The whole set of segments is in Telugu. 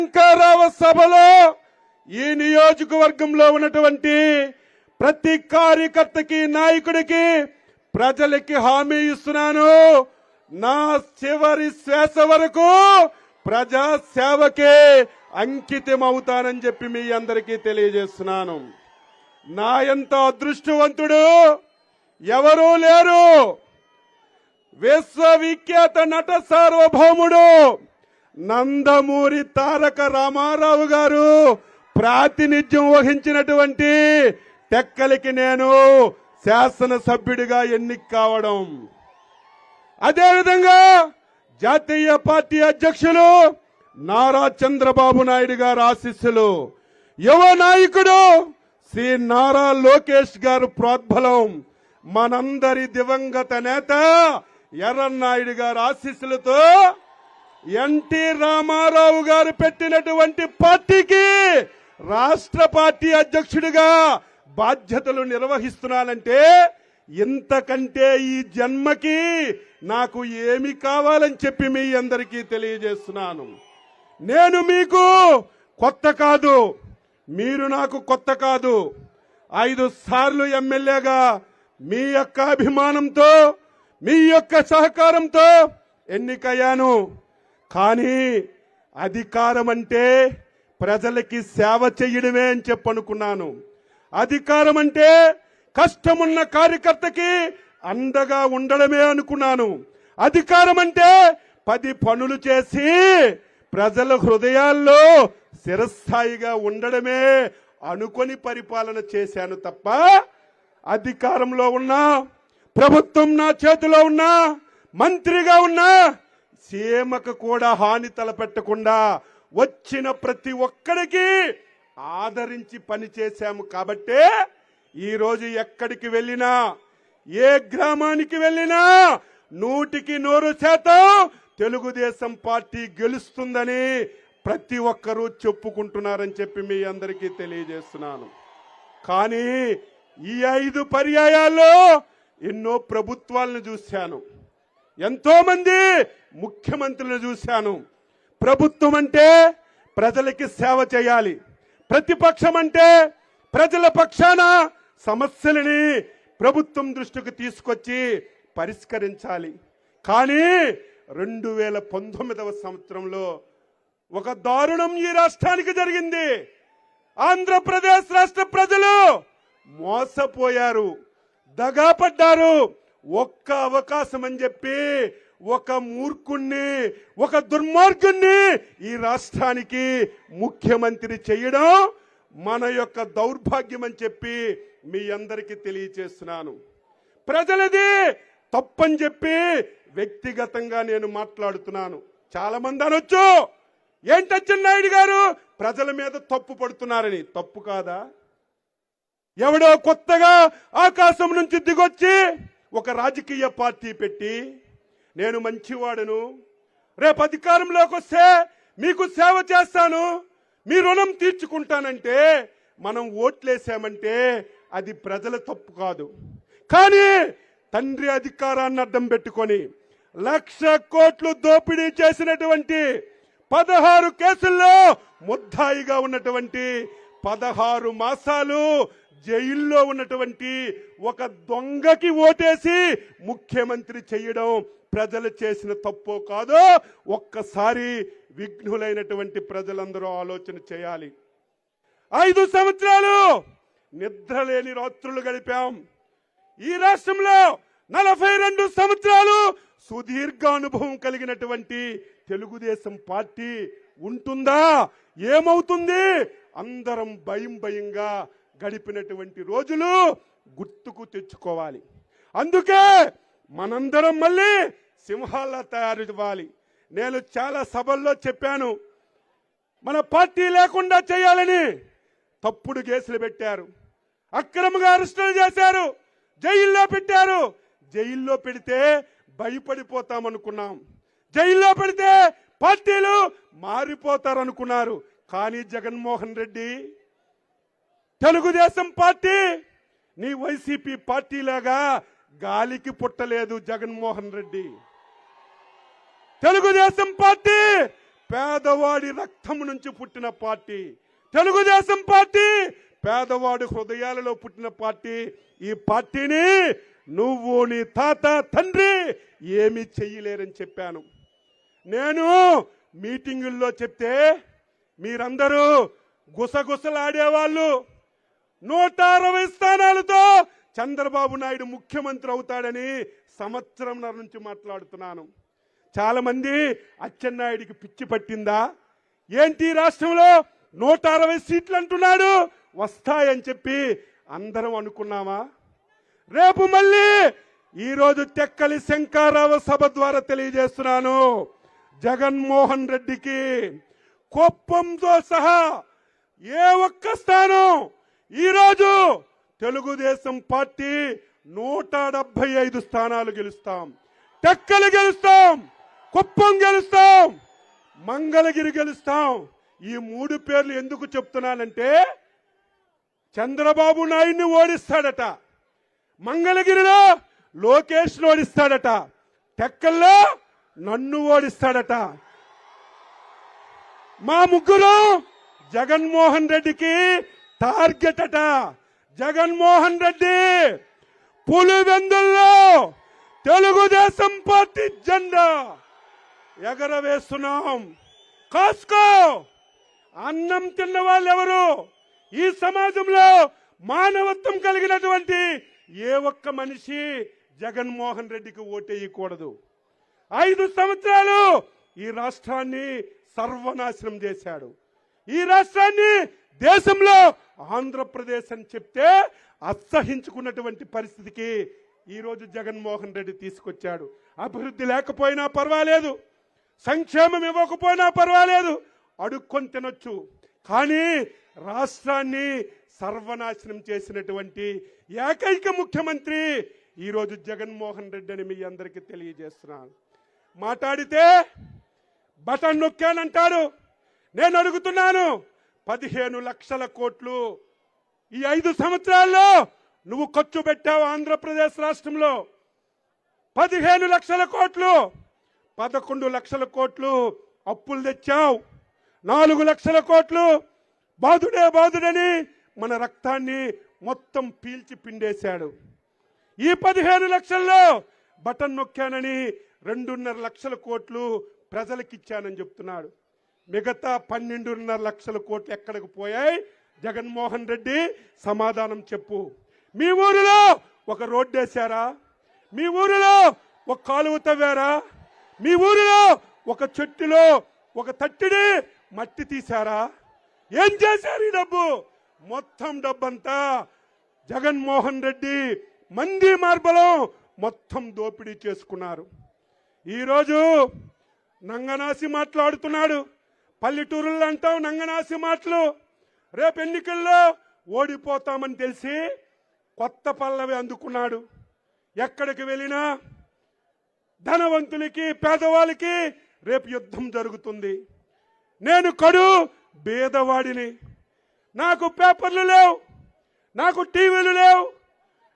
శంకరరావు సభలో ఈ నియోజకవర్గంలో ఉన్నటువంటి ప్రతి కార్యకర్తకి నాయకుడికి ప్రజలకి హామీ ఇస్తున్నాను. నా చివరి శ్వాస వరకు ప్రజా సేవకే అంకితం అవుతానని చెప్పి మీ అందరికీ తెలియజేస్తున్నాను. నా ఎంత అదృష్టవంతుడు ఎవరూ లేరు. విశ్వవిఖ్యాత నట సార్వభౌముడు నందమూరి తారక రామారావు గారు ప్రాతినిధ్యం వహించినటువంటి టెక్కలికి నేను శాసనసభ్యుడిగా ఎన్నిక కావడం, అదేవిధంగా జాతీయ పార్టీ అధ్యక్షులు నారా చంద్రబాబు నాయుడు గారు ఆశీస్సులు, యువ నాయకుడు శ్రీ నారా లోకేష్ గారు ప్రోద్బలం, మనందరి దివంగత నేత ఎర్రన్నాయుడు గారు ఆశీస్సులతో ఎన్టీ రామారావు గారు పెట్టినటువంటి పార్టీకి రాష్ట్ర పార్టీ అధ్యక్షుడిగా బాధ్యతలు నిర్వహిస్తున్నానంటే ఇంతకంటే ఈ జన్మకి నాకు ఏమి కావాలని చెప్పి మీ అందరికీ తెలియజేస్తున్నాను. నేను మీకు కొత్త కాదు, మీరు నాకు కొత్త కాదు. 5 సార్లు ఎమ్మెల్యేగా మీ యొక్క అభిమానంతో మీ యొక్క సహకారంతో ఎన్నికయ్యాను. కానీ అధికారం అంటే ప్రజలకి సేవ చేయడమే అని చెప్పనుకున్నాను. అధికారం అంటే కష్టమున్న కార్యకర్తకి అండగా ఉండడమే అనుకున్నాను. అధికారం అంటే 10 పనులు చేసి ప్రజల హృదయాల్లో స్థిరస్థాయిగా ఉండడమే అనుకొని పరిపాలన చేశాను తప్ప అధికారంలో ఉన్నా, ప్రభుత్వం నా చేతిలో ఉన్నా, మంత్రిగా ఉన్నా సీమకు కూడా హాని తలపెట్టకుండా వచ్చిన ప్రతి ఒక్కరికి ఆదరించి పనిచేశాము. కాబట్టే ఈరోజు ఎక్కడికి వెళ్ళినా, ఏ గ్రామానికి వెళ్ళినా 100% తెలుగుదేశం పార్టీ గెలుస్తుందని ప్రతి ఒక్కరూ చెప్పుకుంటున్నారని చెప్పి మీ అందరికీ తెలియజేస్తున్నాను. కానీ ఈ 5 పర్యాయాల్లో ఎన్నో ప్రభుత్వాలను చూశాను, ఎంతో మంది ముఖ్యమంత్రులను చూశాను. ప్రభుత్వం అంటే ప్రజలకి సేవ చేయాలి, ప్రతిపక్షం అంటే ప్రజల పక్షాన సమస్యలని ప్రభుత్వం దృష్టికి తీసుకొచ్చి పరిష్కరించాలి. కానీ 2019వ సంవత్సరంలో ఒక దారుణం ఈ రాష్ట్రానికి జరిగింది. ఆంధ్రప్రదేశ్ రాష్ట్ర ప్రజలు మోసపోయారు, దగాపడ్డారు. ఒక్క అవకాశం అని చెప్పి ఒక మూర్ఖుణ్ణి, ఒక దుర్మార్గుణ్ణి ఈ రాష్ట్రానికి ముఖ్యమంత్రి చేయడం మన యొక్క దౌర్భాగ్యం అని చెప్పి మీ అందరికీ తెలియచేస్తున్నాను. ప్రజలది తప్పని చెప్పి వ్యక్తిగతంగా నేను మాట్లాడుతున్నాను. చాలా మంది అనొచ్చు, ఏంటి అచ్చెన్నాయుడు గారు ప్రజల మీద తప్పు పడుతున్నారని. తప్పు కాదా? ఎవడో కొత్తగా ఆకాశం నుంచి దిగొచ్చి ఒక రాజకీయ పార్టీ పెట్టి నేను మంచివాడను, రేపు అధికారంలోకి వస్తే మీకు సేవ చేస్తాను, మీ రుణం తీర్చుకుంటానంటే మనం ఓట్లేసామంటే అది ప్రజల తప్పు కాదు. కానీ తండ్రి అధికారాన్ని అడ్డం పెట్టుకొని 1,00,000 కోట్లు దోపిడీ చేసినటువంటి 16 కేసుల్లో ముద్దాయిగా ఉన్నటువంటి 16 మాసాలు జైల్లో ఉన్నటువంటి ఒక దొంగకి ఓటేసి ముఖ్యమంత్రి చేయడం ప్రజలు చేసిన తప్పో కాదో ఒక్కసారి విఘ్నులైనటువంటి ప్రజలందరూ ఆలోచన చేయాలి. 5 సంవత్సరాలు నిద్రలేని రాత్రులు గడిపాం. ఈ రాష్ట్రంలో 42 సంవత్సరాలు సుదీర్ఘ అనుభవం కలిగినటువంటి తెలుగుదేశం పార్టీ ఉంటుందా? ఏమవుతుంది? అందరం భయంగా గడిపినటువంటి రోజులు గుర్తుకు తెచ్చుకోవాలి. అందుకే మనందరం మళ్ళీ సింహాల్లా తయారు ఇవ్వాలి. నేను చాలా సభల్లో చెప్పాను, మన పార్టీ లేకుండా చేయాలని. తప్పుడు కేసులు పెట్టారు, అక్రమంగా అరెస్టులు చేశారు, జైల్లో పెట్టారు. జైల్లో పెడితే భయపడిపోతామనుకున్నాం, జైల్లో పెడితే పార్టీలు మారిపోతారనుకున్నారు. కానీ జగన్మోహన్ రెడ్డి తెలుగుదేశం పార్టీ నీ వైసీపీ పార్టీలాగా గాలికి పుట్టలేదు. జగన్మోహన్ రెడ్డి తెలుగుదేశం పార్టీ పేదవాడి రక్తం నుంచి పుట్టిన పార్టీ తెలుగుదేశం పార్టీ. పేదవాడి హృదయాలలో పుట్టిన పార్టీ. ఈ పార్టీని నువ్వు నీ తాత తండ్రి ఏమీ చెయ్యలేరని చెప్పాను. నేను మీటింగుల్లో చెప్తే మీరందరూ గుసగుసలాడేవాళ్ళు. 160 స్థానాలతో చంద్రబాబు నాయుడు ముఖ్యమంత్రి అవుతాడని సంవత్సరంన్నర నుంచి మాట్లాడుతున్నాను. చాలా మంది అచ్చెన్నాయుడికి పిచ్చి పట్టిందా ఏంటి, రాష్ట్రంలో 160 సీట్లు అంటున్నాడు వస్తాయని చెప్పి అందరం అనుకున్నామా? రేపు మళ్ళీ ఈరోజు టెక్కలి శంకారావ సభ ద్వారా తెలియజేస్తున్నాను, జగన్మోహన్ రెడ్డికి కుప్పంతో సహా ఏ ఒక్క స్థానం ఈరోజు తెలుగుదేశం పార్టీ 175 స్థానాలు గెలుస్తాం. టెక్కలి గెలుస్తాం, కుప్పం గెలుస్తాం, మంగళగిరి గెలుస్తాం. ఈ 3 పేర్లు ఎందుకు చెప్తున్నానంటే చంద్రబాబు నాయుడిని ఓడిస్తాడట, మంగళగిరిలో లోకేష్ ఓడిస్తాడట, టెక్కల్లో నన్ను ఓడిస్తాడట. మా ముగ్గురు జగన్మోహన్ రెడ్డికి టార్గెట్ అట. జగన్మోహన్ రెడ్డి పులివెందుల్లో తెలుగుదేశం పార్టీ జెండా ఎగరవేస్తున్నాం. కాస్కో అన్నం తిన్న వాళ్ళు ఎవరు? ఈ సమాజంలో మానవత్వం కలిగినటువంటి ఏ ఒక్క మనిషి జగన్మోహన్ రెడ్డికి ఓటేయకూడదు. 5 సంవత్సరాలు ఈ రాష్ట్రాన్ని సర్వనాశనం చేశాడు. ఈ రాష్ట్రాన్ని దేశంలో ఆంధ్రప్రదేశ్ అని చెప్తే అసహించుకున్నటువంటి పరిస్థితికి ఈరోజు జగన్మోహన్ రెడ్డి తీసుకొచ్చాడు. అభివృద్ధి లేకపోయినా పర్వాలేదు, సంక్షేమం ఇవ్వకపోయినా పర్వాలేదు, అడుక్కొని తినొచ్చు. కానీ రాష్ట్రాన్ని సర్వనాశనం చేసినటువంటి ఏకైక ముఖ్యమంత్రి ఈరోజు జగన్మోహన్ రెడ్డి అని మీ అందరికీ తెలియజేస్తున్నాను. మాట్లాడితే బటన్ నొక్కానంటాడు. నేను అడుగుతున్నాను, 15 లక్షల కోట్లు ఈ 5 సంవత్సరాల్లో నువ్వు ఖర్చు పెట్టావు ఆంధ్రప్రదేశ్ రాష్ట్రంలో. 15 లక్షల కోట్లు, 11 లక్షల కోట్లు అప్పులు తెచ్చావు. 4 లక్షల కోట్లు బాధుడని మన రక్తాన్ని మొత్తం పీల్చి పిండేశాడు. ఈ 15 లక్షల్లో బటన్ నొక్కానని 2.5 లక్షల కోట్లు ప్రజలకు ఇచ్చానని చెప్తున్నాడు. మిగతా 12.5 లక్షల కోట్లు ఎక్కడికి పోయాయి? జగన్మోహన్ రెడ్డి సమాధానం చెప్పు. మీ ఊరిలో ఒక రోడ్డు వేశారా? మీ ఊరిలో ఒక కాలువ తవ్వారా? మీ ఊరిలో ఒక చెట్టులో ఒక తట్టిడి మట్టి తీశారా? ఏం చేశారు ఈ డబ్బు? మొత్తం డబ్బంతా జగన్మోహన్ రెడ్డి మంది మార్బలం మొత్తం దోపిడీ చేసుకున్నారు. ఈరోజు నంగనాసి మాట్లాడుతున్నాడు. పల్లెటూరుల్లో అంటావు నంగనాసి మాటలు. రేపు ఎన్నికల్లో ఓడిపోతామని తెలిసి కొత్త పల్లవి అందుకున్నాడు. ఎక్కడికి వెళ్ళినా ధనవంతులకి పేదవాళ్ళకి రేపు యుద్ధం జరుగుతుంది. నేను కడు పేదవాడిని, నాకు పేపర్లు లేవు, నాకు టీవీలు లేవు,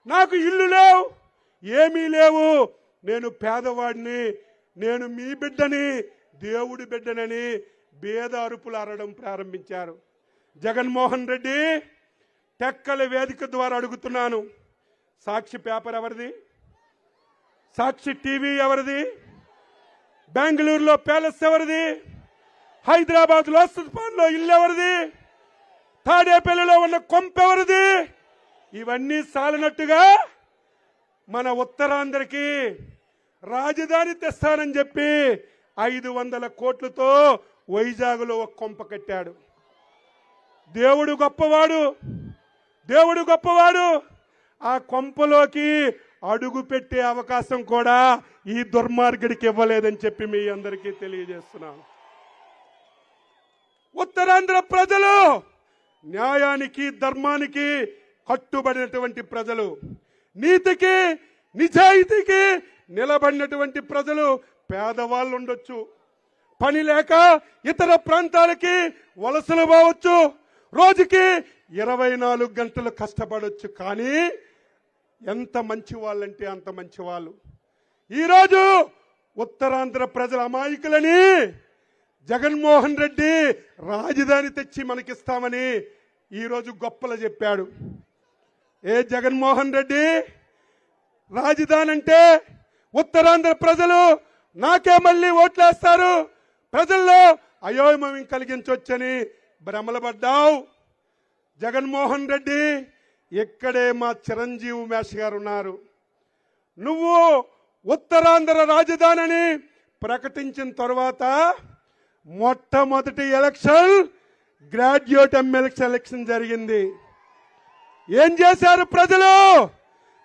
నాకు ఇల్లు లేవు, ఏమీ లేవు. నేను పేదవాడిని, నేను మీ బిడ్డని, దేవుడి బిడ్డనని పేద అరుపులు అరడం ప్రారంభించారు. జగన్మోహన్ రెడ్డి టెక్కలి వేదిక ద్వారా అడుగుతున్నాను, సాక్షి పేపర్ ఎవరిది? సాక్షి టీవీ ఎవరిది? బెంగళూరులో ప్యాలెస్ ఎవరిది? హైదరాబాద్ లో ఇల్లు ఎవరిది? తాడేపల్లిలో ఉన్న కొంప ఎవరిది? ఇవన్నీ సాలినట్టుగా మన ఉత్తరాంధ్రకి రాజధాని తెస్తానని చెప్పి 500 కోట్లతో వైజాగ్లో ఒక కొంప కట్టాడు. దేవుడు గొప్పవాడు, దేవుడు గొప్పవాడు. ఆ కొంపలోకి అడుగు పెట్టే అవకాశం కూడా ఈ దుర్మార్గుడికి ఇవ్వలేదని చెప్పి మీ అందరికీ తెలియజేస్తున్నాను. ఉత్తరాంధ్ర ప్రజలు న్యాయానికి ధర్మానికి కట్టుబడినటువంటి ప్రజలు, నీతికి నిజాయితీకి నిలబడినటువంటి ప్రజలు. పేదవాళ్ళు ఉండొచ్చు, పని లేక ఇతర ప్రాంతాలకి వలసలు పోవచ్చు, రోజుకి 24 గంటలు కష్టపడవచ్చు. కానీ ఎంత మంచి వాళ్ళంటే అంత మంచి వాళ్ళు. ఈరోజు ఉత్తరాంధ్ర ప్రజల అమాయకులని జగన్మోహన్ రెడ్డి రాజధాని తెచ్చి మనకిస్తామని ఈరోజు గొప్పలు చెప్పాడు. ఏ జగన్మోహన్ రెడ్డి రాజధాని అంటే ఉత్తరాంధ్ర ప్రజలు నాకే మళ్ళీ ఓట్లేస్తారు, ప్రజల్లో అయోమయం కలిగించొచ్చని భ్రమలపడ్డావు. జగన్మోహన్ రెడ్డి ఇక్కడే మా చిరంజీవి మేష్ గారు ఉన్నారు. నువ్వు ఉత్తరాంధ్ర రాజధానిని ప్రకటించిన తర్వాత మొట్టమొదటి ఎలక్షన్ గ్రాడ్యుయేట్ ఎమ్మెల్యే ఎలక్షన్ జరిగింది. ఏం చేశారు ప్రజలు?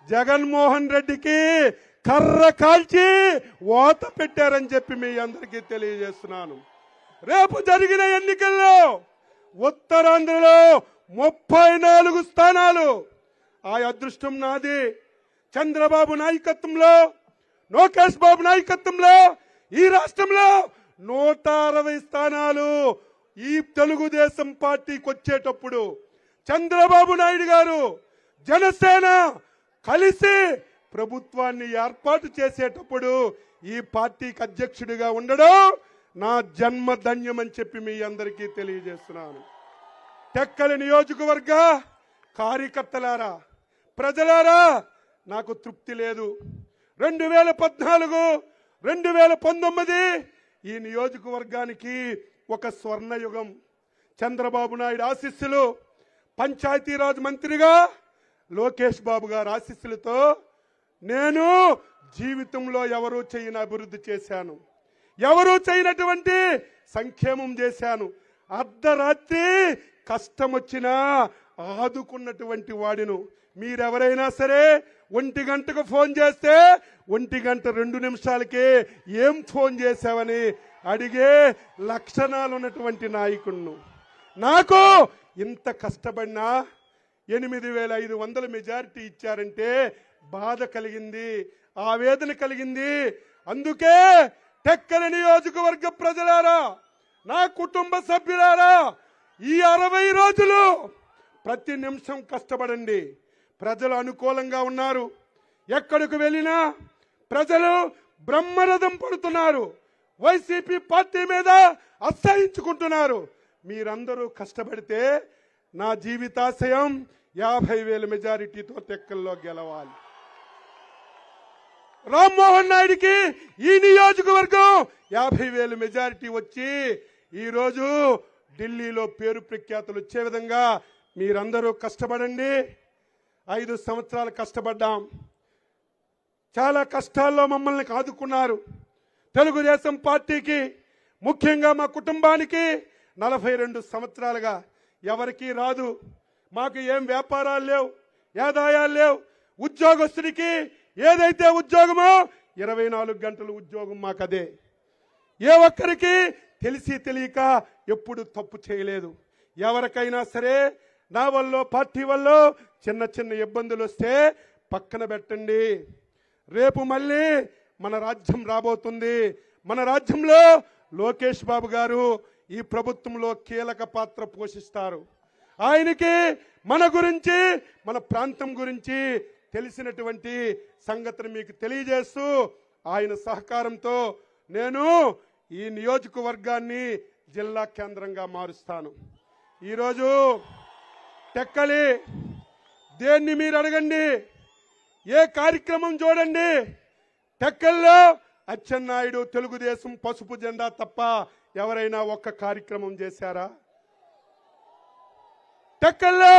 జగన్మోహన్ రెడ్డికి కర్ర కాల్చి ఓత పెట్టారని చెప్పి మీ అందరికీ తెలియజేస్తున్నాను. రేపు జరిగిన ఎన్నికల్లో ఉత్తరాంధ్రలో 34 స్థానాలు. ఆ అదృష్టం నాది. చంద్రబాబు నాయకత్వంలో, లోకేష్ బాబు నాయకత్వంలో ఈ రాష్ట్రంలో 160 స్థానాలు ఈ తెలుగుదేశం పార్టీకి వచ్చేటప్పుడు చంద్రబాబు నాయుడు గారు జనసేన కలిసి ప్రభుత్వాన్ని ఏర్పాటు చేసేటప్పుడు ఈ పార్టీకి అధ్యక్షుడిగా ఉండడం నా జన్మధన్యమని చెప్పి మీ అందరికీ తెలియజేస్తున్నాను. టెక్కలి నియోజకవర్గ కార్యకర్తలారా, ప్రజలారా, నాకు తృప్తి లేదు. 2014, 2019 ఈ నియోజకవర్గానికి ఒక స్వర్ణయుగం. చంద్రబాబు నాయుడు ఆశీస్సులు, పంచాయతీరాజ్ మంత్రిగా లోకేష్ బాబు గారి ఆశీస్సులతో నేను జీవితంలో ఎవరూ చేయని అభివృద్ధి చేశాను, ఎవరూ చేయనటువంటి సంక్షేమం చేశాను. అర్ధరాత్రి కష్టం వచ్చినా ఆదుకున్నటువంటి వాడిను. మీరెవరైనా సరే 1 గంటకు ఫోన్ చేస్తే 1 గంట 2 నిమిషాలకే ఏం ఫోన్ చేశావని అడిగే లక్షణాలు ఉన్నటువంటి నాయకుడును. నాకు ఇంత కష్టపడినా 8,500 మెజారిటీ ఇచ్చారంటే బాధ కలిగింది, ఆవేదన కలిగింది. అందుకే టెక్కలి నియోజకవర్గ ప్రజలారా, నా కుటుంబ సభ్యులారా, ఈ 60 రోజులు ప్రతి నిమిషం కష్టపడండి. ప్రజలు అనుకూలంగా ఉన్నారు. ఎక్కడికి వెళ్ళినా ప్రజలు బ్రహ్మరథం పడుతున్నారు. వైసీపీ పార్టీ మీద అసహించుకుంటున్నారు. మీరందరూ కష్టపడితే నా జీవితాశయం 50,000 మెజారిటీతో టెక్కల్లో గెలవాలి. రామ్మోహన్ నాయుడికి ఈ నియోజకవర్గం 50,000 మెజారిటీ వచ్చి ఈరోజు ఢిల్లీలో పేరు ప్రఖ్యాతులు వచ్చే విధంగా మీరందరూ కష్టపడండి. 5 సంవత్సరాలు కష్టపడ్డాం. చాలా కష్టాల్లో మమ్మల్ని ఆదుకున్నారు. తెలుగుదేశం పార్టీకి, ముఖ్యంగా మా కుటుంబానికి 42 సంవత్సరాలుగా ఎవరికీ రాదు. మాకు ఏం వ్యాపారాలు లేవు, ఆదాయాలు లేవు. ఉద్యోగస్తుడికి ఏదైతే ఉద్యోగమో 24 గంటలు ఉద్యోగం మాకదే. ఏ ఒక్కరికి తెలిసి తెలియక ఎప్పుడు తప్పు చేయలేదు. ఎవరికైనా సరే నా వల్ల, పార్టీ వల్ల చిన్న చిన్న ఇబ్బందులు వస్తే పక్కన పెట్టండి. రేపు మళ్ళీ మన రాజ్యం రాబోతుంది. మన రాజ్యంలో లోకేష్ బాబు గారు ఈ ప్రభుత్వంలో కీలక పాత్ర పోషిస్తారు. ఆయనకి మన గురించి, మన ప్రాంతం గురించి తెలిసినటువంటి సంగతిని మీకు తెలియజేస్తూ ఆయన సహకారంతో నేను ఈ నియోజకవర్గాన్ని జిల్లా కేంద్రంగా మారుస్తాను. ఈరోజు టెక్కలి దేన్ని మీరు అడగండి, ఏ కార్యక్రమం చూడండి, టెక్కల్లో అచ్చెన్నాయుడు తెలుగుదేశం పసుపు జెండా తప్ప ఎవరైనా ఒక్క కార్యక్రమం చేశారా? టెక్కల్లో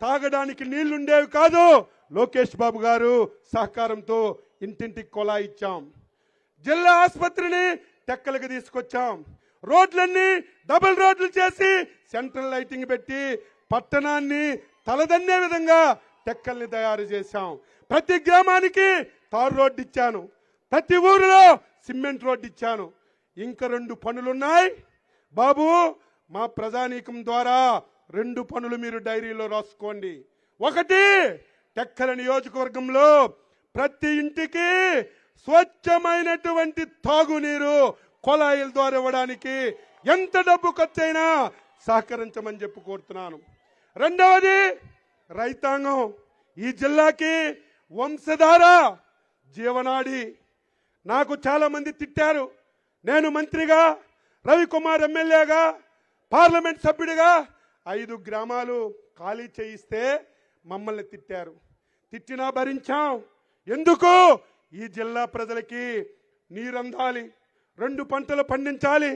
తాగడానికి నీళ్లుండేవి కాదు. లోకేష్ బాబు గారు సహకారంతో ఇంటింటికి కొలాయి ఇచ్చాం. జిల్లా ఆసుపత్రిని టెక్కలకు తీసుకొచ్చాం. రోడ్లన్నీ డబుల్ రోడ్లు చేసి సెంట్రల్ లైటింగ్ పెట్టి పట్టణాన్ని తలదన్నే విధంగా టెక్కల్ని తయారు చేశాం. ప్రతి గ్రామానికి తారు రోడ్డు ఇచ్చాను. ప్రతి ఊరిలో సిమెంట్ రోడ్డు ఇచ్చాను. ఇంకా 2 పనులున్నాయి బాబు. మా ప్రజానీకం ద్వారా 2 పనులు మీరు డైరీలో రాసుకోండి. ఒకటి, టెక్కలి నియోజకవర్గంలో ప్రతి ఇంటికి స్వచ్ఛమైనటువంటి తాగునీరు కొలాయిల ద్వారా ఇవ్వడానికి ఎంత డబ్బు ఖర్చైనా సహకరించమని చెప్పి కోరుతున్నాను. రెండవది, రైతాంగం ఈ జిల్లాకి వంశధార జీవనాడి. నాకు చాలా మంది తిట్టారు. నేను మంత్రిగా రవికుమార్ ఎమ్మెల్యేగా, పార్లమెంట్ సభ్యుడిగా 5 గ్రామాలు ఖాళీ చేయిస్తే మమ్మల్ని తిట్టారు. తిట్టినా భరించాం. ఎందుకు? ఈ జిల్లా ప్రజలకి నీరందాలి, 2 పంటలు పండించాలి,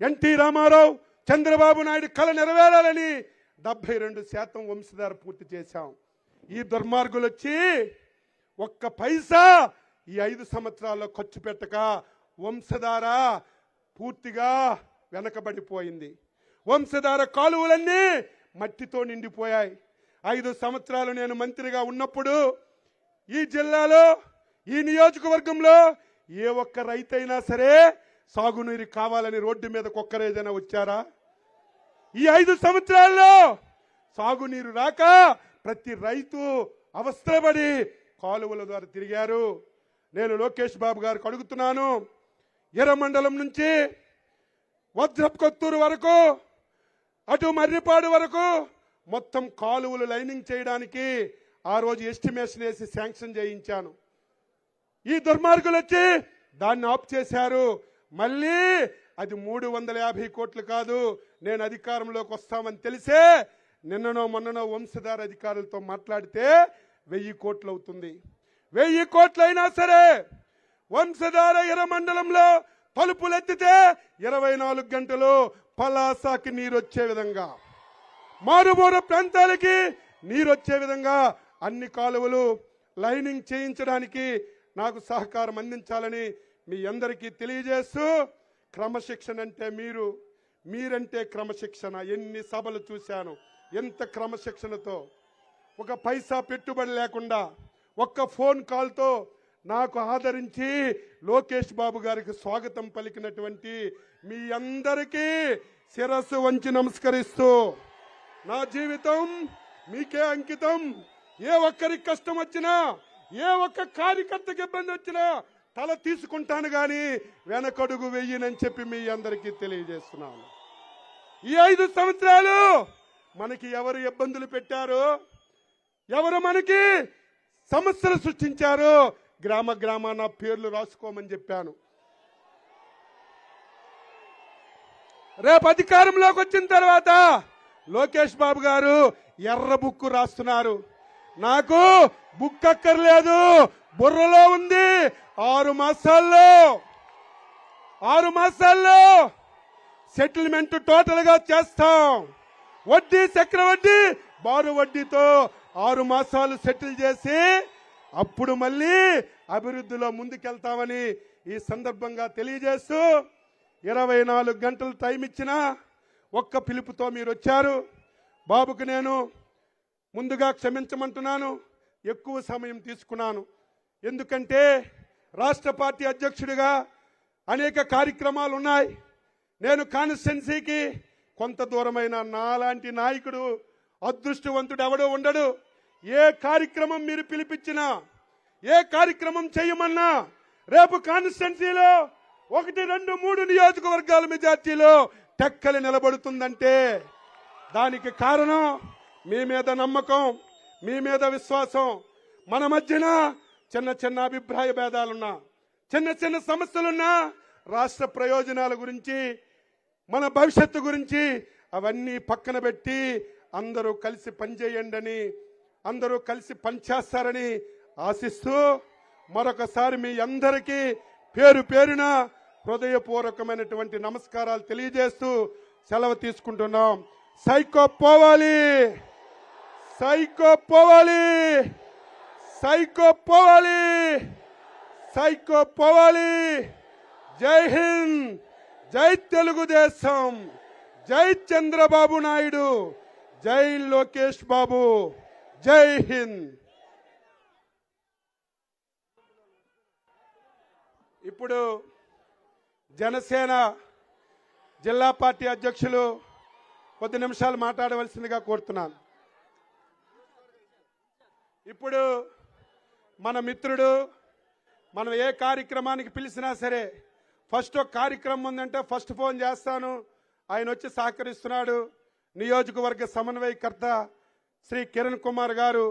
ఎన్టీ రామారావు, చంద్రబాబు నాయుడు కళ నెరవేరాలని 72% వంశధార పూర్తి చేశాం. ఈ దుర్మార్గులు వచ్చి ఒక్క పైసా ఈ 5 సంవత్సరాల్లో ఖర్చు పెట్టక వంశధార పూర్తిగా వెనకబడిపోయింది. వంశధార కాలువలన్నీ మట్టితో నిండిపోయాయి. 5 సంవత్సరాలు నేను మంత్రిగా ఉన్నప్పుడు ఈ జిల్లాలో, ఈ నియోజకవర్గంలో ఏ ఒక్క రైతైనా సరే సాగునీరు కావాలని రోడ్డు మీదకి ఒక్కరేదైనా వచ్చారా? ఈ 5 సంవత్సరాల్లో సాగునీరు రాక ప్రతి రైతు అవస్థపడి కాలువల ద్వారా తిరిగారు. నేను లోకేష్ బాబు గారికి అడుగుతున్నాను, ఎర్రమండలం నుంచి వజ్రపుకొత్తూరు వరకు, అటు మర్రిపాడు వరకు మొత్తం కాలువలు లైనింగ్ చేయడానికి ఆ రోజు ఎస్టిమేషన్ వేసి శాంక్షన్ చేయించాను. ఈ దుర్మార్గులు వచ్చి దాన్ని ఆఫ్ చేశారు. మళ్ళీ అది 350 కోట్లు కాదు, నేను అధికారంలోకి వస్తామని తెలిసే నిన్ననో మొన్ననో వంశధార అధికారులతో మాట్లాడితే 1000 కోట్లు అవుతుంది. 1000 కోట్లు అయినా సరే వంశధార ఎర్రమండలంలో తలుపులు ఎత్తితే 24 గంటలు పలాసాకి నీరు వచ్చే విధంగా, మారుమూల ప్రాంతాలకి నీరు వచ్చే విధంగా అన్ని కాలువలు లైనింగ్ చేయించడానికి నాకు సహకారం అందించాలని మీ అందరికీ తెలియజేస్తూ, క్రమశిక్షణ అంటే మీరంటే క్రమశిక్షణ. ఎన్ని సభలు చూశాను, ఎంత క్రమశిక్షణతో, ఒక పైసా పెట్టుబడి లేకుండా ఒక్క ఫోన్ కాల్తో నాకు ఆదరించి లోకేష్ బాబు గారికి స్వాగతం పలికినటువంటి మీ అందరికీ శిరస్సు వంచి నమస్కరిస్తూ, నా జీవితం మీకే అంకితం. ఏ ఒక్కరికి కష్టం వచ్చినా, ఏ ఒక్క కార్యకర్తకి ఇబ్బంది వచ్చినా తల తీసుకుంటాను గాని వెనకడుగు వెయ్యనని చెప్పి మీ అందరికీ తెలియజేస్తున్నాను. ఈ 5 సంవత్సరాలు మనకి ఎవరు ఇబ్బందులు పెట్టారు, ఎవరు మనకి సమస్యలు సృష్టించారు, గ్రామ గ్రామాన పేర్లు రాసుకోమని చెప్పాను. రేపు అధికారంలోకి వచ్చిన తర్వాత లోకేష్ బాబు గారు ఎర్ర బుక్కు రాస్తున్నారు. నాకు బుక్ అక్కర్లేదు, బుర్రలో ఉంది. 6 మాసాల్లో సెటిల్మెంట్ టోటల్ గా చేస్తాం. వడ్డీ, చక్రవడ్డీ, బారు వడ్డీతో 6 మాసాలు సెటిల్ చేసి అప్పుడు మళ్ళీ అభివృద్ధిలో ముందుకెళ్తామని ఈ సందర్భంగా తెలియజేస్తూ, 24 గంటలు టైం ఇచ్చిన ఒక్క పిలుపుతో మీరు వచ్చారు. బాబుకు నేను ముందుగా క్షమించమంటున్నాను, ఎక్కువ సమయం తీసుకున్నాను. ఎందుకంటే రాష్ట్ర పార్టీ అధ్యక్షుడిగా అనేక కార్యక్రమాలు ఉన్నాయి. నేను కాన్స్టిట్యున్సీకి కొంత దూరమైన నాలాంటి నాయకుడు అదృష్టవంతుడు ఎవడో ఉండడు. ఏ కార్యక్రమం మీరు పిలిపించినా, ఏ కార్యక్రమం చేయమన్నా రేపు కాన్స్టిట్యున్సీలో 1, 2, 3 నియోజకవర్గాల మెజార్టీలో టెక్కలి నిలబడుతుందంటే దానికి కారణం మీ మీద నమ్మకం, మీ మీద విశ్వాసం. మన మధ్యన చిన్న చిన్న అభిప్రాయ భేదాలున్నా, చిన్న చిన్న సమస్యలున్నా, రాష్ట్ర ప్రయోజనాల గురించి, మన భవిష్యత్తు గురించి అవన్నీ పక్కన పెట్టి అందరూ కలిసి పనిచేయండి అని, అందరూ కలిసి పనిచేస్తారని ఆశిస్తూ మరొకసారి మీ అందరికీ పేరు పేరున హృదయపూర్వకమైనటువంటి నమస్కారాలు తెలియజేస్తూ సెలవు తీసుకుంటున్నాం. సైకో పోవాలి, సైకో పోవాలి, సైకో పోవాలి, సైకో పోవాలి. జై హింద్, జై తెలుగుదేశం, జై చంద్రబాబు నాయుడు, జై లోకేష్ బాబు, జై హింద్. ఇప్పుడు జనసేన జిల్లా పార్టీ అధ్యక్షులు కొద్ది నిమిషాలు మాట్లాడవలసిందిగా కోరుతున్నాను. ఇప్పుడు మన మిత్రుడు, మనం ఏ కార్యక్రమానికి పిలిచినా సరే ఫస్ట్ ఒక కార్యక్రమం ఉందంటే ఫస్ట్ ఫోన్ చేస్తాను, ఆయన వచ్చి సహకరిస్తున్నాడు. నియోజకవర్గ సమన్వయకర్త శ్రీ కిరణ్ కుమార్ గారు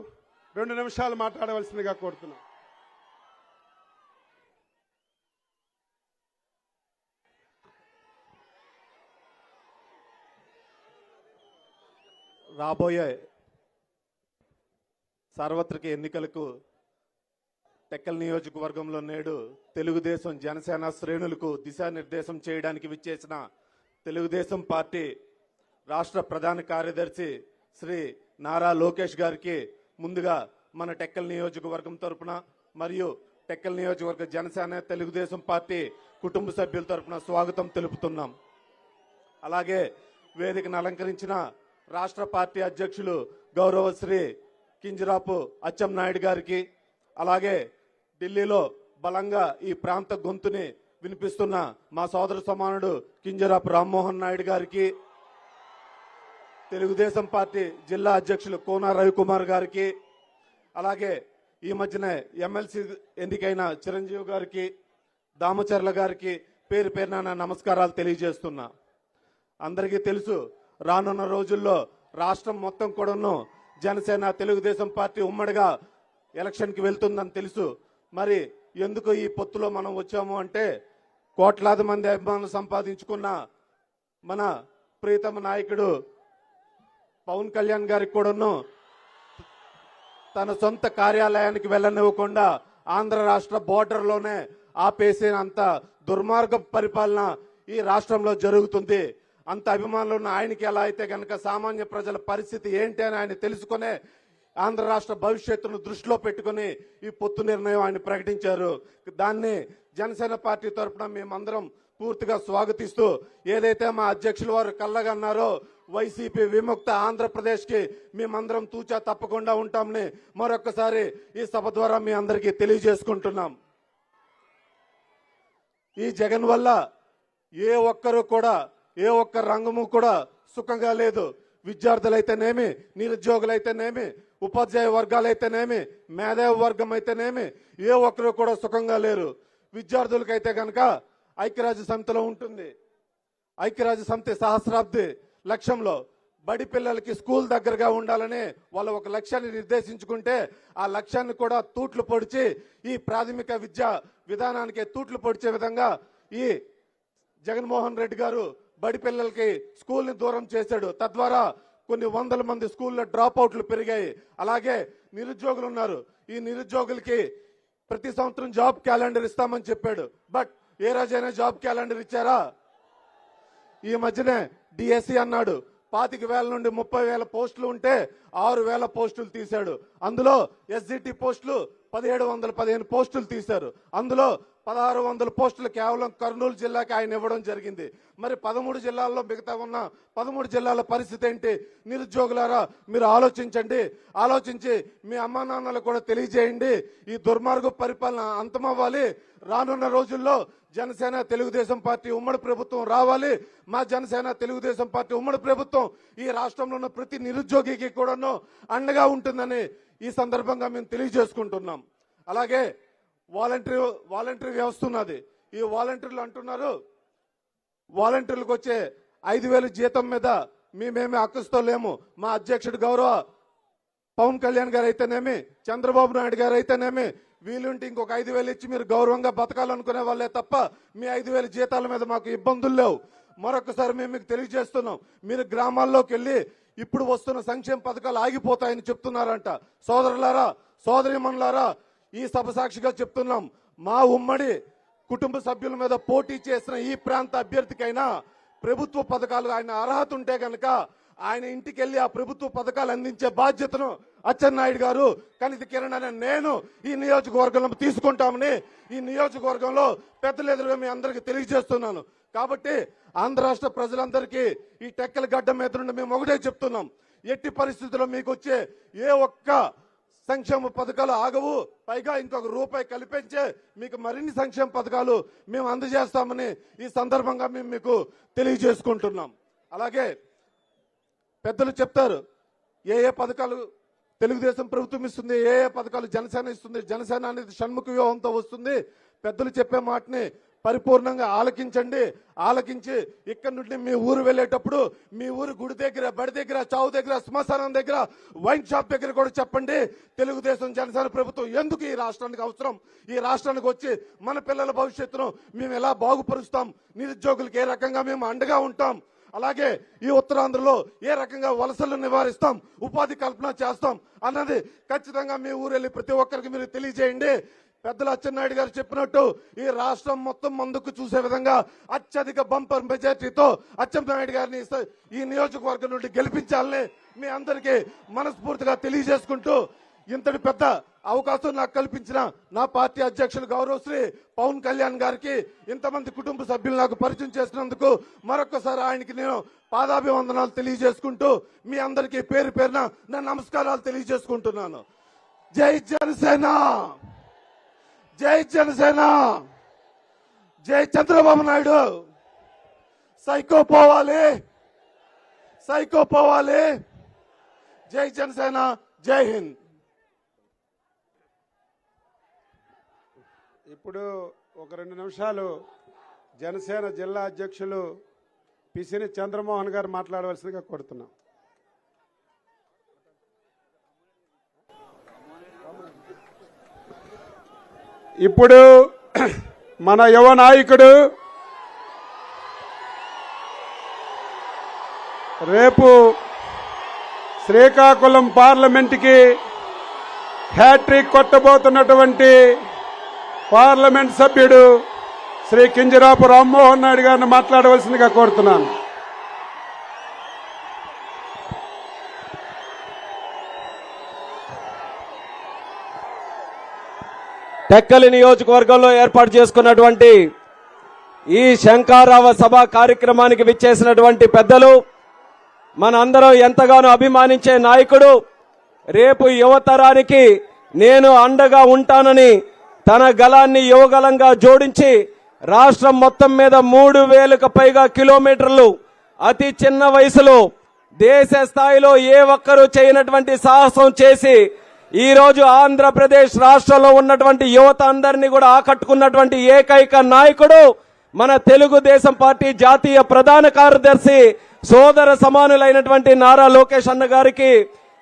2 నిమిషాలు మాట్లాడవలసిందిగా కోరుతున్నాను. రాబోయే సార్వత్రిక ఎన్నికలకు టెక్కల్ నియోజకవర్గంలో నేడు తెలుగుదేశం జనసేన శ్రేణులకు దిశానిర్దేశం చేయడానికి విచ్చేసిన తెలుగుదేశం పార్టీ రాష్ట్ర ప్రధాన కార్యదర్శి శ్రీ నారా లోకేష్ గారికి ముందుగా మన టెక్కల్ నియోజకవర్గం తరపున మరియు టెక్కల్ నియోజకవర్గ జనసేన తెలుగుదేశం పార్టీ కుటుంబ సభ్యుల తరపున స్వాగతం తెలుపుతున్నాం. అలాగే వేదికను అలంకరించిన రాష్ట్ర పార్టీ అధ్యక్షులు గౌరవ శ్రీ కింజరాపు అచ్చెన్నాయుడు గారికి, అలాగే ఢిల్లీలో బలంగా ఈ ప్రాంత గొంతుని వినిపిస్తున్న మా సోదర సమానుడు కింజరాపు రామ్మోహన్ నాయుడు గారికి, తెలుగుదేశం పార్టీ జిల్లా అధ్యక్షులు కోన రవికుమార్ గారికి, అలాగే ఈ మధ్యనే ఎమ్మెల్సీ ఎన్నికైన చిరంజీవి గారికి, దామచర్ల గారికి పేరు పేరున నా నమస్కారాలు తెలియజేస్తున్నా. అందరికీ తెలుసు, రానున్న రోజుల్లో రాష్ట్రం మొత్తం కూడాను జనసేన తెలుగుదేశం పార్టీ ఉమ్మడిగా ఎలక్షన్కి వెళ్తుందని తెలుసు. మరి ఎందుకు ఈ పొత్తులో మనం వచ్చాము అంటే, కోట్లాది మంది అభిమానులు సంపాదించుకున్న మన ప్రీతమ నాయకుడు పవన్ కళ్యాణ్ గారికి కూడాను తన సొంత కార్యాలయానికి వెళ్ళనివ్వకుండా ఆంధ్ర రాష్ట్ర బోర్డర్లోనే ఆపేసినంత దుర్మార్గ పరిపాలన ఈ రాష్ట్రంలో జరుగుతుంది. అంత అభిమానులు ఉన్న ఆయనకి ఎలా అయితే కనుక సామాన్య ప్రజల పరిస్థితి ఏంటి అని ఆయన తెలుసుకునే ఆంధ్ర రాష్ట్ర భవిష్యత్తును దృష్టిలో పెట్టుకుని ఈ పొత్తు నిర్ణయం ఆయన ప్రకటించారు. దాన్ని జనసేన పార్టీ తరఫున మేమందరం పూర్తిగా స్వాగతిస్తూ, ఏదైతే మా అధ్యక్షులు వారు కళ్ళగన్నారో వైసీపీ విముక్త ఆంధ్రప్రదేశ్ కి మేమందరం తూచా తప్పకుండా ఉంటామని మరొకసారి ఈ సభ ద్వారా మీ అందరికీ తెలియజేసుకుంటున్నాం. ఈ జగన్ వల్ల ఏ ఒక్కరు కూడా ఏ ఒక్క రంగము కూడా సుఖంగా లేదు. విద్యార్థులైతేనేమి, నిరుద్యోగులైతేనేమి, ఉపాధ్యాయ వర్గాలైతేనేమి, మేధావి వర్గం అయితేనేమి ఏ ఒక్కరు కూడా సుఖంగా లేరు. విద్యార్థులకైతే కనుక ఐక్యరాజ్య సమితిలో ఉంటుంది. ఐక్యరాజ్య సమితి సహస్రాబ్ది లక్ష్యంలో బడి పిల్లలకి స్కూల్ దగ్గరగా ఉండాలని వాళ్ళు ఒక లక్ష్యాన్ని నిర్దేశించుకుంటే, ఆ లక్ష్యాన్ని కూడా తూట్లు పొడిచి ఈ ప్రాథమిక విద్యా విధానానికి తూట్లు పొడిచే విధంగా ఈ జగన్మోహన్ రెడ్డి గారు బడి పిల్లలకి స్కూల్ని దూరం చేశాడు. తద్వారా కొన్ని వందల మంది స్కూల్లో డ్రాప్ అవుట్లు పెరిగాయి. అలాగే నిరుద్యోగులు ఉన్నారు. ఈ నిరుద్యోగులకి ప్రతి సంవత్సరం జాబ్ క్యాలెండర్ ఇస్తామని చెప్పాడు. బట్ ఏ రోజైనా జాబ్ క్యాలెండర్ ఇచ్చారా? ఈ మధ్యనే డిఎస్సి అన్నాడు. 25,000 నుండి 30,000 పోస్టులు ఉంటే 6,000 పోస్టులు తీశాడు. అందులో ఎస్జిటి పోస్టులు 1715 పోస్టులు తీశారు. అందులో 1600 పోస్టులు కేవలం కర్నూలు జిల్లాకి ఆయన ఇవ్వడం జరిగింది. మరి 13 జిల్లాల్లో మిగతా ఉన్న 13 జిల్లాల పరిస్థితి ఏంటి? నిరుద్యోగులారా మీరు ఆలోచించండి. ఆలోచించి మీ అమ్మా నాన్నలు కూడా తెలియజేయండి. ఈ దుర్మార్గ పరిపాలన అంతమవ్వాలి. రానున్న రోజుల్లో జనసేన తెలుగుదేశం పార్టీ ఉమ్మడి ప్రభుత్వం రావాలి. మా జనసేన తెలుగుదేశం పార్టీ ఉమ్మడి ప్రభుత్వం ఈ రాష్ట్రంలో ఉన్న ప్రతి నిరుద్యోగికి కూడాను అండగా ఉంటుందని ఈ సందర్భంగా మేము తెలియజేసుకుంటున్నాం. అలాగే వాలంటరీ వ్యవస్థ ఉన్నది. ఈ వాలంటీర్లు అంటున్నారు, వాలంటీర్లకు వచ్చే 5,000 జీతం మీద మేమేమి అక్కస్తో లేము. మా అధ్యక్షుడు గౌరవ పవన్ కళ్యాణ్ గారు అయితేనేమి, చంద్రబాబు నాయుడు గారు అయితేనేమి, వీలుంటే ఇంకొక 5,000 ఇచ్చి మీరు గౌరవంగా బతకాలనుకునే వాళ్ళే తప్ప మీ 5,000 జీతాల మీద మాకు ఇబ్బందులు లేవు. మరొకసారి మేము మీకు తెలియజేస్తున్నాం, మీరు గ్రామాల్లోకి వెళ్ళి ఇప్పుడు వస్తున్న సంక్షేమ పథకాలు ఆగిపోతాయని చెప్తున్నారంట. సోదరులారా, సోదరిమణులారా, ఈ సభ సాక్షిగా చెప్తున్నాం, మా ఉమ్మడి కుటుంబ సభ్యుల మీద పోటీ చేసిన ఈ ప్రాంత అభ్యర్థికైనా ప్రభుత్వ పథకాలు ఆయన అర్హత ఉంటే గనక ఆయన ఇంటికి వెళ్లి ఆ ప్రభుత్వ పథకాలు అందించే బాధ్యతను అచ్చెన్నాయుడు గారు, కనితి కిరణ్ అనే నేను ఈ నియోజకవర్గంలో తీసుకుంటామని ఈ నియోజకవర్గంలో పెద్దలు ఎదురుగా మీ అందరికీ తెలియజేస్తున్నాను. కాబట్టి ఆంధ్ర రాష్ట్ర ప్రజలందరికీ ఈ టెక్కల గడ్డ మీద నుండి మేము ఒకటే చెప్తున్నాం, ఎట్టి పరిస్థితుల్లో మీకు వచ్చే ఏ ఒక్క సంక్షేమ పథకాలు ఆగవు. పైగా ఇంకొక రూపాయి కల్పించే మీకు మరిన్ని సంక్షేమ పథకాలు మేము అందజేస్తామని ఈ సందర్భంగా మేము మీకు తెలియజేసుకుంటున్నాం. అలాగే పెద్దలు చెప్తారు, ఏ ఏ పథకాలు తెలుగుదేశం ప్రభుత్వం ఇస్తుంది, ఏ ఏ పథకాలు జనసేన ఇస్తుంది. జనసేన అనేది షణ్ముఖ వ్యూహంతో వస్తుంది. పెద్దలు చెప్పే మాటని పరిపూర్ణంగా ఆలకించండి. ఆలకించి ఇక్కడ నుండి మీ ఊరు వెళ్ళేటప్పుడు మీ ఊరు గుడి దగ్గర, బడి దగ్గర, చావు దగ్గర, శ్మశానం దగ్గర, వైన్ షాప్ దగ్గర కూడా చెప్పండి, తెలుగుదేశం జనసేన ప్రభుత్వం ఎందుకు ఈ రాష్ట్రానికి అవసరం, ఈ రాష్ట్రానికి వచ్చి మన పిల్లల భవిష్యత్తును మేము ఎలా బాగుపరుస్తాం, నిరుద్యోగులకు ఏ రకంగా మేము అండగా ఉంటాం అలాగే ఈ ఉత్తరాంధ్రలో ఏ రకంగా వలసలు నివారిస్తాం, ఉపాధి కల్పన చేస్తాం అన్నది ఖచ్చితంగా మీ ఊరెళ్ళి ప్రతి ఒక్కరికి మీరు తెలియజేయండి. పెద్దలు అచ్చెన్నాయుడు గారు చెప్పినట్టు ఈ రాష్ట్రం మొత్తం ముందుకు చూసే విధంగా అత్యధిక బంపర్ మెజార్టీతో అచ్చెన్నాయుడు గారిని ఈ నియోజకవర్గం నుండి గెలిపించాలని మీ అందరికీ మనస్ఫూర్తిగా తెలియజేసుకుంటూ, ఇంతటి పెద్ద అవకాశం నాకు కల్పించిన నా పార్టీ అధ్యక్షులు గౌరవశ్రీ పవన్ కళ్యాణ్ గారికి, ఇంతమంది కుటుంబ సభ్యులు నాకు పరిచయం చేసినందుకు మరొకసారి ఆయనకి నేను పాదాభివందనాలు తెలియజేసుకుంటూ మీ అందరికీ పేరు పేరున నా నమస్కారాలు తెలియజేసుకుంటున్నాను. జై జనసేన, జై జనసేన, జై చంద్రబాబు నాయుడు. సైకో పోవాలి, సైకో పోవాలి. జై జనసేన, జై హింద్. ఇప్పుడు ఒక 2 నిమిషాలు జనసేన జిల్లా అధ్యక్షులు పిసిని చంద్రమోహన్ గారు మాట్లాడవలసిందిగా కోరుతున్నాం. ఇప్పుడు మన యువ నాయకుడు రేపు శ్రీకాకుళం పార్లమెంటుకి హ్యాట్రిక్ కొట్టబోతున్నటువంటి పార్లమెంట్ సభ్యుడు శ్రీ కింజరాపు రామ్మోహన్ నాయుడు గారిని మాట్లాడవలసిందిగా కోరుతున్నాను. టెక్కలి నియోజకవర్గంలో ఏర్పాటు చేసుకున్నటువంటి ఈ శంఖారావ సభ కార్యక్రమానికి విచ్చేసినటువంటి పెద్దలు, మనందరం ఎంతగానో అభిమానించే నాయకుడు, రేపు యువతరానికి నేను అండగా ఉంటానని తన గలాన్ని యువగలంగా జోడించి రాష్ట్రం మొత్తం మీద 3000కు పైగా కిలోమీటర్లు అతి చిన్న వయసులో దేశ స్థాయిలో ఏ ఒక్కరూ చేయనటువంటి సాహసం చేసి ఈ రోజు ఆంధ్రప్రదేశ్ రాష్ట్రంలో ఉన్నటువంటి యువత అందరినీ కూడా ఆకట్టుకున్నటువంటి ఏకైక నాయకుడు మన తెలుగుదేశం పార్టీ జాతీయ ప్రధాన కార్యదర్శి సోదర సమానులైనటువంటి నారా లోకేష్ అన్న గారికి,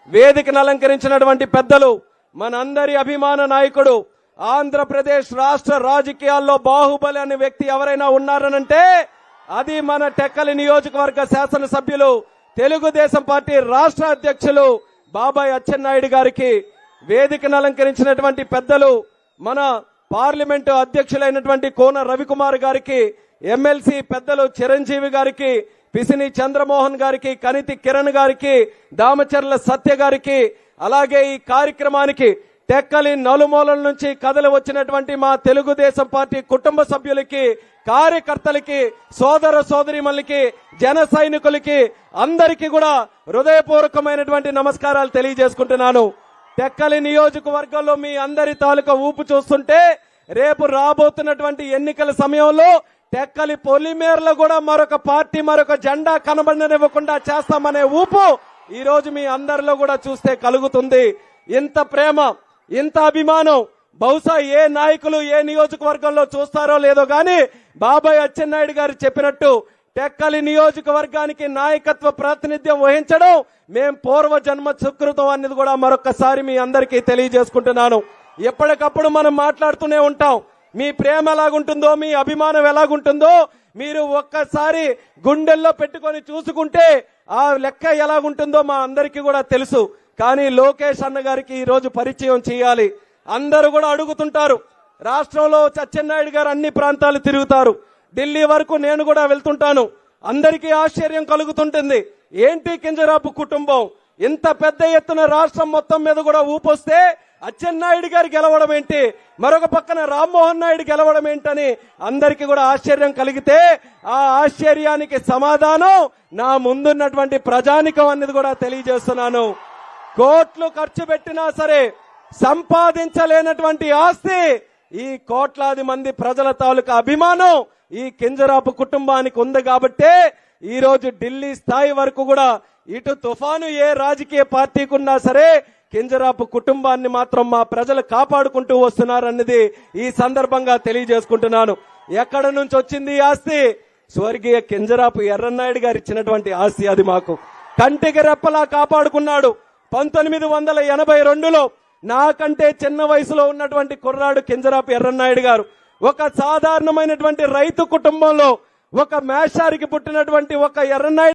వేదికను అలంకరించినటువంటి పెద్దలు, మనందరి అభిమాన నాయకుడు, ఆంధ్రప్రదేశ్ రాష్ట్ర రాజకీయాల్లో బాహుబలి అనే వ్యక్తి ఎవరైనా ఉన్నారనంటే అది మన టెక్కలి నియోజకవర్గ శాసనసభ్యులు, తెలుగుదేశం పార్టీ రాష్ట్ర అధ్యక్షులు బాబాయ్ అచ్చెన్నాయుడు గారికి, వేదికను అలంకరించినటువంటి పెద్దలు, మన పార్లమెంటు అధ్యక్షులైనటువంటి కోన రవికుమార్ గారికి, ఎమ్మెల్సీ పెద్దలు చిరంజీవి గారికి, పిసిని చంద్రమోహన్ గారికి, కనితి కిరణ్ గారికి, దామచర్ల సత్య గారికి, అలాగే ఈ కార్యక్రమానికి టెక్కలి నలుమూలల నుంచి కదలి వచ్చినటువంటి మా తెలుగుదేశం పార్టీ కుటుంబ సభ్యులకి, కార్యకర్తలకి, సోదర సోదరిమణులకి, జన సైనికులకి అందరికీ కూడా హృదయపూర్వకమైనటువంటి నమస్కారాలు తెలియజేసుకుంటున్నాను. టెక్కలి నియోజకవర్గంలో మీ అందరి తాలూకా ఊపు చూస్తుంటే రేపు రాబోతున్నటువంటి ఎన్నికల సమయంలో టెక్కలి పొలిమేరలో కూడా మరొక పార్టీ మరొక జెండా కనబడనివ్వకుండా చేస్తామనే ఊపు ఈ రోజు మీ అందరిలో కూడా చూస్తే కలుగుతుంది. ఇంత ప్రేమ, ఇంత అభిమానం బహుశా ఏ నాయకులు ఏ నియోజకవర్గంలో చూస్తారో లేదో గాని బాబాయ్ అచ్చెన్నాయుడు గారు చెప్పినట్టు టెక్కలి నియోజకవర్గానికి నాయకత్వ ప్రాతినిధ్యం వహించడం మేం పూర్వ జన్మ సుకృతం అనేది కూడా మరొకసారి మీ అందరికీ తెలియజేసుకుంటున్నాను. ఎప్పటికప్పుడు మనం మాట్లాడుతూనే ఉంటాం. మీ ప్రేమ ఎలాగుంటుందో, మీ అభిమానం ఎలాగుంటుందో మీరు ఒక్కసారి గుండెల్లో పెట్టుకొని చూసుకుంటే ఆ లెక్క ఎలాగుంటుందో మా అందరికీ కూడా తెలుసు. కానీ లోకేష్ అన్న గారికి ఈ రోజు పరిచయం చేయాలి. అందరూ కూడా అడుగుతుంటారు. రాష్ట్రంలో అచ్చెన్నాయుడు గారు అన్ని ప్రాంతాలు తిరుగుతారు. ఢిల్లీ వరకు నేను కూడా వెళ్తుంటాను. అందరికీ ఆశ్చర్యం కలుగుతుంటుంది. ఏంటి కింజరాపు కుటుంబం ఇంత పెద్ద ఎత్తున రాష్ట్రం మొత్తం మీద కూడా ఊపొస్తే అచ్చెన్నాయుడు గారు గెలవడం ఏంటి, మరొక పక్కన రామ్మోహన్ నాయుడు గెలవడం ఏంటని అందరికీ కూడా ఆశ్చర్యం కలిగితే ఆ ఆశ్చర్యానికి సమాధానం నా ముందున్నటువంటి ప్రజానికం అనేది కూడా తెలియజేస్తున్నాను. కోట్లు ఖర్చు పెట్టినా సరే సంపాదించలేనటువంటి ఆస్తి ఈ కోట్లాది మంది ప్రజల తాలూకా అభిమానం ఈ కింజరాపు కుటుంబానికి ఉంది కాబట్టే ఈ రోజు ఢిల్లీ స్థాయి వరకు కూడా ఇటు తుఫాను ఏ రాజకీయ పార్టీకి ఉన్నా సరే కింజరాపు కుటుంబాన్ని మాత్రం మా ప్రజలు కాపాడుకుంటూ వస్తున్నారన్నది ఈ సందర్భంగా తెలియజేసుకుంటున్నాను. ఎక్కడ నుంచి వచ్చింది ఈ ఆస్తి? స్వర్గీయ కింజరాపు ఎర్రన్నాయుడు గారు ఇచ్చినటువంటి ఆస్తి. అది మాకు కంటికి రెప్పలా కాపాడుకున్నాడు. 1982లో నాకంటే చిన్న వయసులో ఉన్నటువంటి కుర్రాడు కింజరాపు ఎర్రన్నాయుడు గారు ఒక సాధారణమైనటువంటి రైతు కుటుంబంలో ఒక మేషారికి పుట్టినటువంటి ఒక ఎర్రనాయుడు